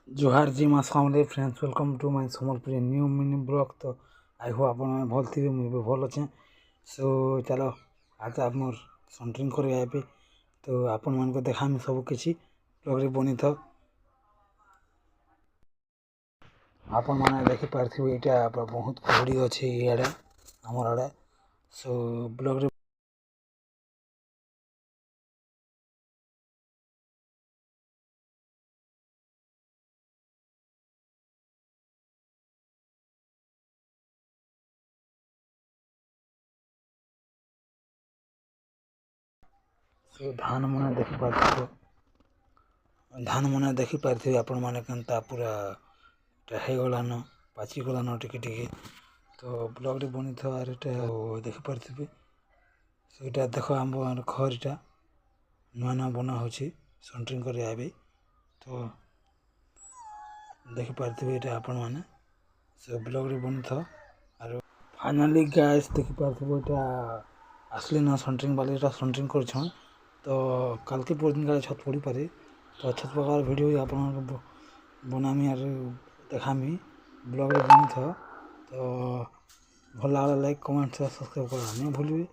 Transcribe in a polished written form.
जोहार जी mass family friends welcome to my Sambalpuri new mini blog. तो आई होप आपण भल थे मुझे भल अच्छे। सो चलो आज आप मोर सन्ट्रिंग कर तो आपण मान को देखामी सब किसी ब्लॉग बनी था। आपण मैंने देखिपारे यहाँ बहुत कुहड़ी अच्छे इे आमर आड़े। सो ब्लॉग सो धान मैंने देखिपारे धान मैंने देखिपारे आपण मैंने केनता पूरा होगलान पाचिगलान टिके तो ब्लॉग बनी था आर देखिपारे। ସେଇଟା ଦେଖ ଆମ ଘରଟା ନୂଆ ନୂଆ ବନା ହେଉଛି ସଣ୍ଟରିଂ କରିବା ଏବେ। ତ ଦେଖିପାରୁଥିବେ ଏଇଟା ଆପଣମାନେ ସେ ବ୍ଲଗ୍ରେ ବନିଥାଉ। ଆରୁ ଫାଇନାଲି ଗାଇସ୍ ଦେଖିପାରୁଥିବେ ଏଇଟା ଆସିଲି ନା ସଣ୍ଟରିଂ ବାଲି ଏଇଟା ସଣ୍ଟରିଂ କରିଛନ୍। ତ କାଲ୍କେ ପରଦିନ କାଳେ ଛତ୍ ପଡ଼ିପାରେ। ତ ଛତ୍ ପକାର ଭିଡ଼ିଓ ଆପଣଙ୍କୁ ବନାମି ଆରୁ ଦେखाମି ବ୍ଲଗ୍ରେ ବନିଥାଉ। ତ ଭଲ ଲାଗିଲେ ଲାଇକ୍ କମେଣ୍ଟ ସେୟାର ସବସ୍କ୍ରାଇବ୍ କରିବା ନାଇଁ ଭୁଲିବେ।